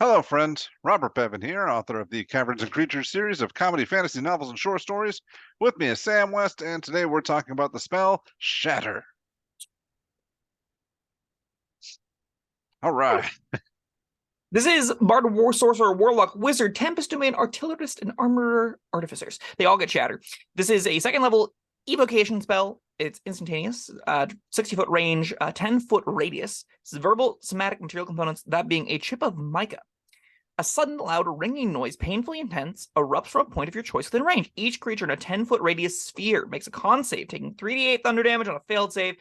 Hello, friends. Robert Bevan here, author of the Caverns Creatures series of comedy, fantasy novels, and short stories. With me is Sam West, and today we're talking about the spell Shatter. All right. This is Bard, War Sorcerer, Warlock, Wizard, Tempest Domain, Artillerist, and Armorer Artificers. They all get Shatter. This is a second level evocation spell. It's instantaneous, 60-foot range, 10-foot radius. This is verbal, somatic material components, that being a chip of mica. A sudden, loud, ringing noise, painfully intense, erupts from a point of your choice within range. Each creature in a 10-foot radius sphere makes a con save, taking 3d8 thunder damage on a failed save,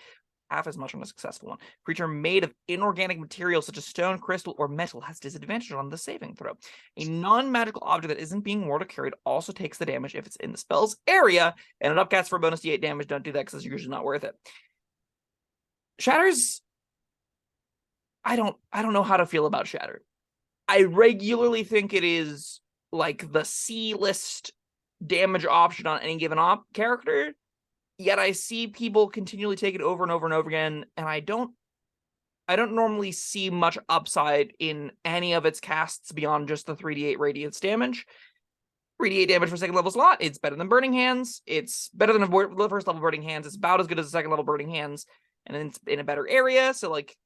half as much on a successful one. Creature made of inorganic materials such as stone, crystal, or metal has disadvantage on the saving throw. A non-magical object that isn't being warded or carried also takes the damage if it's in the spell's area, and it upcasts for a bonus d8 damage. Don't do that because it's usually not worth it. Shatter's... I don't know how to feel about Shatter. I regularly think it is like the C-list damage option on any given character, yet I see people continually take it over and over and over again, and I don't normally see much upside in any of its casts beyond just the 3d8 radiance damage. 3d8 damage for second level slot, it's better than Burning Hands, it's better than the first level Burning Hands, it's about as good as the second level Burning Hands, and it's in a better area, so like,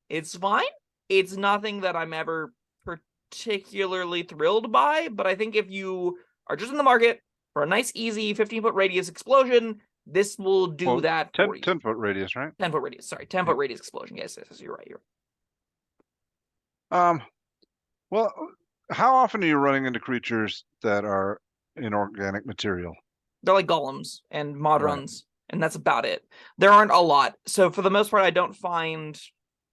it's fine. It's nothing that I'm ever particularly thrilled by, but I think if you are just in the market for a nice, easy 15-foot radius explosion, this will do that for you. 10-foot radius, right? 10-foot radius, sorry. 10-foot radius explosion. Yes, you're right. Well, how often are you running into creatures that are inorganic material? They're like golems and modrons, and that's about it. There aren't a lot. So for the most part, I don't find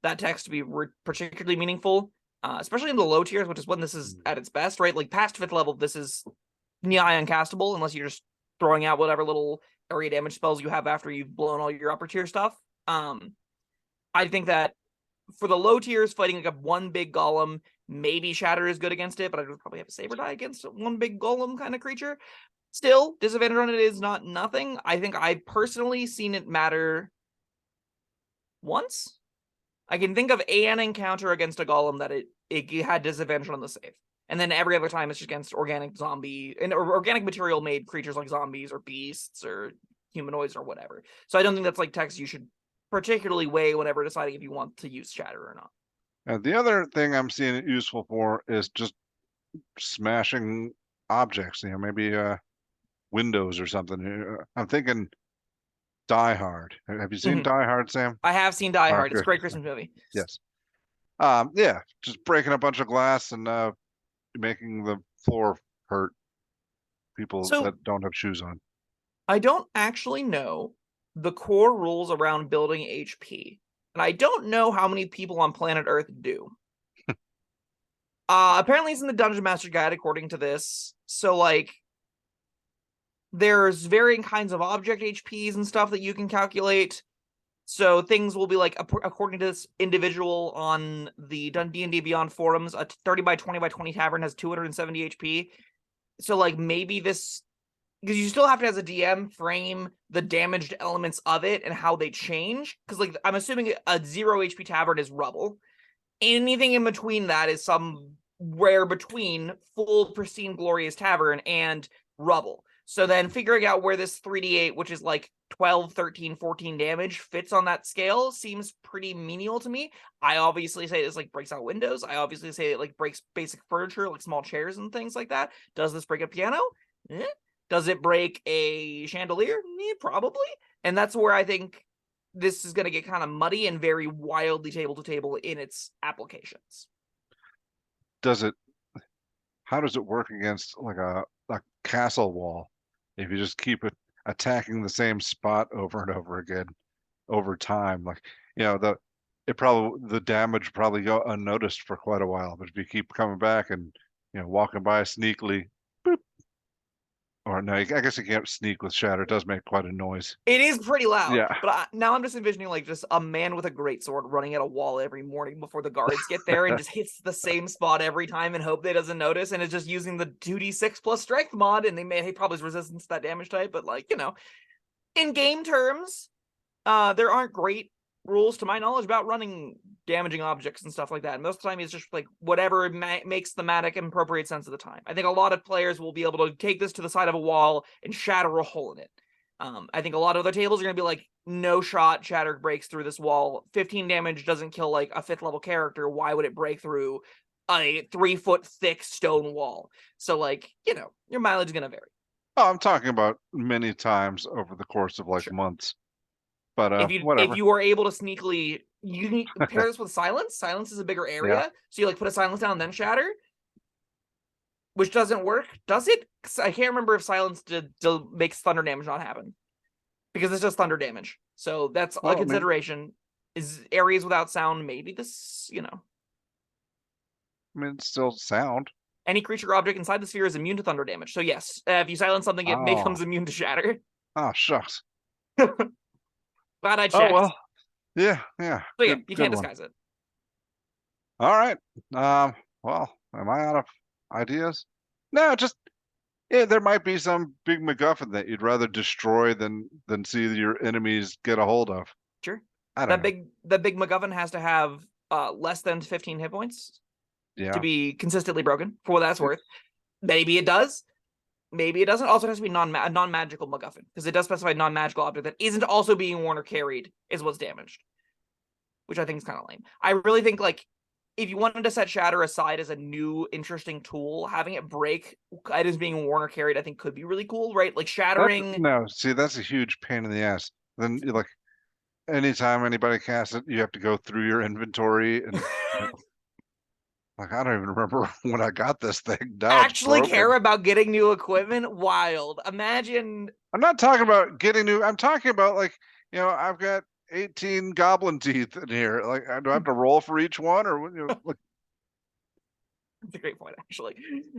that text to be particularly meaningful. Especially in the low tiers, which is when this is at its best, right? Like past 5th level, this is nigh uncastable unless you're just throwing out whatever little area damage spells you have after you've blown all your upper tier stuff. I think that for the low tiers, fighting like a one big golem, maybe Shatter is good against it, but I would probably have a Saber die against one big golem kind of creature. Still, disadvantage on it is not nothing. I think I've personally seen it matter once. I can think of an encounter against a golem that it had disadvantage on the save. And then every other time it's just against organic zombie and organic material made creatures like zombies or beasts or humanoids or whatever. So I don't think that's like text you should particularly weigh whenever deciding if you want to use Shatter or not. And the other thing I'm seeing it useful for is just smashing objects, maybe windows or something. I'm thinking Die Hard. Have you seen Die Hard, Sam? I have seen Die Hard. It's a great Christmas movie. Yes. Yeah, just breaking a bunch of glass and making the floor hurt people that don't have shoes on. I don't actually know the core rules around building HP, and I don't know how many people on planet Earth do. Apparently it's in the Dungeon Master Guide, according to this. So, like, there's varying kinds of object HPs and stuff that you can calculate. So things will be like, according to this individual on the D&D Beyond forums, a 30 by 20 by 20 tavern has 270 HP. So like maybe this, because you still have to, as a DM, frame the damaged elements of it and how they change. Because like I'm assuming a 0 HP tavern is rubble. Anything in between that is somewhere between full, pristine, glorious tavern and rubble. So then figuring out where this 3d8, which is like 12, 13, 14 damage, fits on that scale seems pretty menial to me. I obviously say this like breaks out windows. I obviously say it like breaks basic furniture, like small chairs and things like that. Does this break a piano? Does it break a chandelier? Probably. And that's where I think this is going to get kind of muddy and very wildly table to table in its applications. How does it work against like a castle wall? If you just keep it attacking the same spot over and over again over time, like the damage probably go unnoticed for quite a while. But if you keep coming back and walking by sneakily, boop, or no, I guess you can't sneak with Shatter. It does make quite a noise. It is pretty loud. Yeah. But now I'm just envisioning like just a man with a greatsword running at a wall every morning before the guards get there and just hits the same spot every time and hope they doesn't notice, and it's just using the 2d6 plus strength mod, and he probably has resistance to that damage type, but like, in game terms, there aren't great rules, to my knowledge, about running damaging objects and stuff like that. And most of the time, it's just like whatever makes thematic and appropriate sense at the time. I think a lot of players will be able to take this to the side of a wall and shatter a hole in it. I think a lot of other tables are going to be like, no shot, Shatter breaks through this wall. 15 damage doesn't kill like a 5th level character. Why would it break through a 3-foot thick stone wall? So like, your mileage is going to vary. Oh, I'm talking about many times over the course of like Sure. months. But If whatever. you are able to sneakily, you can pair this with silence. Silence is a bigger area, Yeah. so you like put a silence down and then shatter, which doesn't work. Does it? I can't remember if silence makes thunder damage not happen, because it's just thunder damage. So that's a consideration. Is areas without sound maybe this? I mean, it's still sound. Any creature or object inside the sphere is immune to thunder damage. So yes, if you silence something, it becomes immune to shatter. Oh, shucks. Glad I checked. Oh, well. Yeah. So yeah, you can't disguise it. All right. Well, am I out of ideas? No, just there might be some big MacGuffin that you'd rather destroy than see your enemies get a hold of. Sure. I don't know. The big MacGuffin has to have less than 15 hit points to be consistently broken, for what that's worth. Maybe it does. Maybe it doesn't. Also, it has to be non-magical MacGuffin, because it does specify non-magical object that isn't also being worn or carried is what's damaged, which I think is kind of lame. I really think, like, if you wanted to set Shatter aside as a new interesting tool, having it break items being worn or carried, I think could be really cool, right? Like shattering. See, that's a huge pain in the ass. Then, like, anytime anybody casts it, you have to go through your inventory and. Like, I don't even remember when I got this thing. Now actually care about getting new equipment? Wild. Imagine. I'm not talking about getting new. I'm talking about, like, I've got 18 goblin teeth in here. Like, do I have to roll for each one, or like? That's a great point, actually.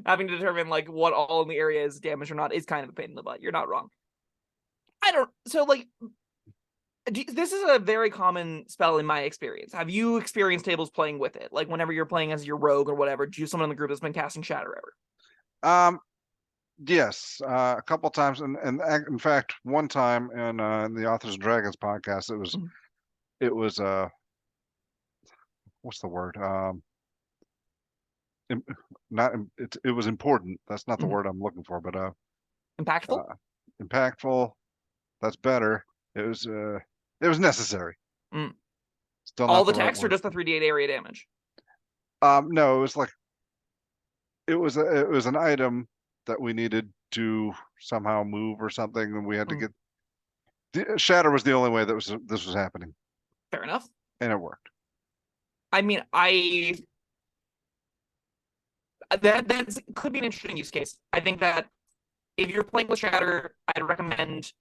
Having to determine like what all in the area is damaged or not is kind of a pain in the butt. You're not wrong. So like, this is a very common spell in my experience. Have you experienced tables playing with it? Like whenever you're playing as your rogue or whatever, do you have someone in the group that's been casting Shatter ever? Yes, a couple times, and in fact, one time in the Authors and Dragons podcast, it was what's the word? Not it was important. That's not the word I'm looking for, but impactful. Impactful. That's better. It was necessary. Still all the text, or just the 3d8 area damage? No, it was like it was an item that we needed to somehow move or something, and we had to get. Shatter was the only way that this was happening. Fair enough. And it worked. I mean, that could be an interesting use case. I think that if you're playing with Shatter, I'd recommend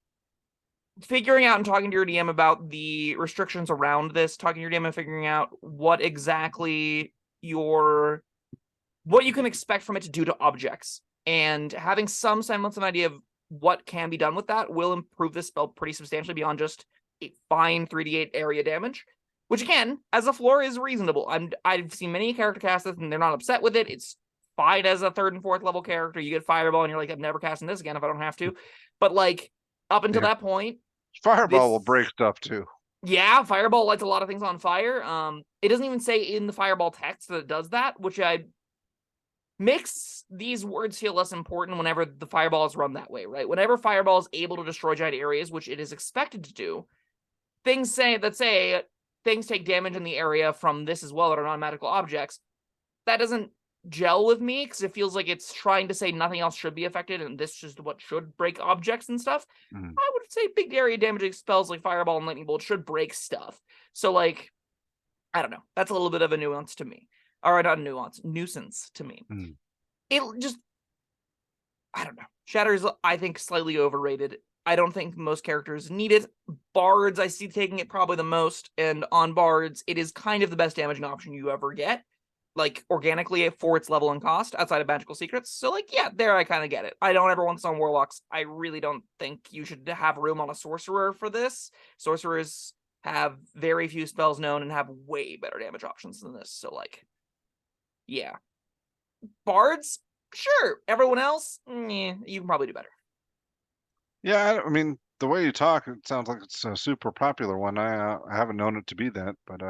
figuring out and talking to your DM about the restrictions around this, talking to your DM and figuring out what exactly what you can expect from it to do to objects. And having some semblance of an idea of what can be done with that will improve this spell pretty substantially beyond just a fine 3d8 area damage, which again, as a floor, is reasonable. I've seen many character cast this and they're not upset with it. It's fine as a 3rd and 4th level character. You get Fireball and you're like, I'm never casting this again if I don't have to. But like, up until that point, Fireball will break stuff too. Yeah, Fireball lights a lot of things on fire. It doesn't even say in the Fireball text that it does that, which makes these words feel less important whenever the Fireball is run that way, right? Whenever Fireball is able to destroy giant areas, which it is expected to do, things say things take damage in the area from this as well that are non-magical objects. That doesn't gel with me, because it feels like it's trying to say nothing else should be affected and this is what should break objects and stuff. I would say big area damaging spells like Fireball and Lightning Bolt should break stuff. So like, I don't know, that's a little bit of a nuance to me, or not a nuisance to me. It just, I don't know, Shatter is, I think, slightly overrated. I don't think most characters need it. Bards I see taking it probably the most, and on Bards it is kind of the best damaging option you ever get, like organically for its level and cost outside of magical secrets. So like, yeah, there I kind of get it. I don't ever want this on warlocks. I really don't think you should have room on a sorcerer for this. Sorcerers have very few spells known and have way better damage options than this. So like, yeah, bards, sure. Everyone else, you can probably do better. Yeah, I mean, the way you talk, it sounds like it's a super popular one. I haven't known it to be that, but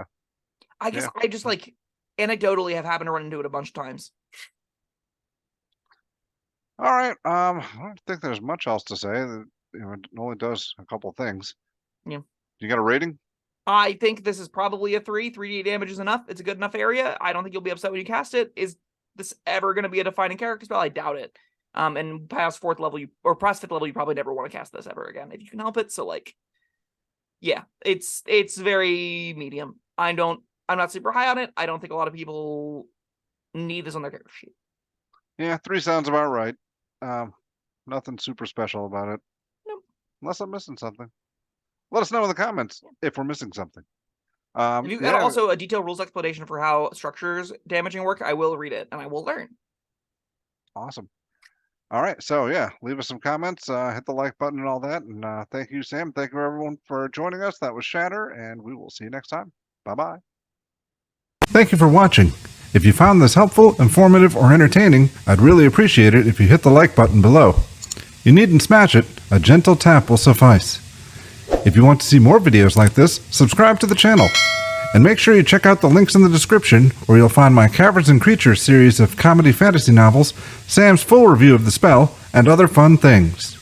I guess yeah. I just like anecdotally have happened to run into it a bunch of times. All right. I don't think there's much else to say. It only does a couple things. Yeah. You got a rating? I think this is probably a 3. 3d damage is enough. It's a good enough area. I don't think you'll be upset when you cast it. Is this ever going to be a defining character spell? I doubt it. And past 4th level, past 5th level, you probably never want to cast this ever again if you can help it. So like, yeah, it's very medium. I'm not super high on it. I don't think a lot of people need this on their character sheet. Yeah, 3 sounds about right. Nothing super special about it. Nope. Unless I'm missing something. Let us know in the comments if we're missing something. If you've got also a detailed rules explanation for how structures damaging work, I will read it and I will learn. Awesome. All right, so yeah, leave us some comments, hit the like button and all that, and thank you, Sam. Thank you, everyone, for joining us. That was Shatter, and we will see you next time. Bye-bye. Thank you for watching. If you found this helpful, informative, or entertaining, I'd really appreciate it if you hit the like button below. You needn't smash it, a gentle tap will suffice. If you want to see more videos like this, subscribe to the channel. And make sure you check out the links in the description, where you'll find my Caverns Creatures series of comedy fantasy novels, Sam's full review of the spell, and other fun things.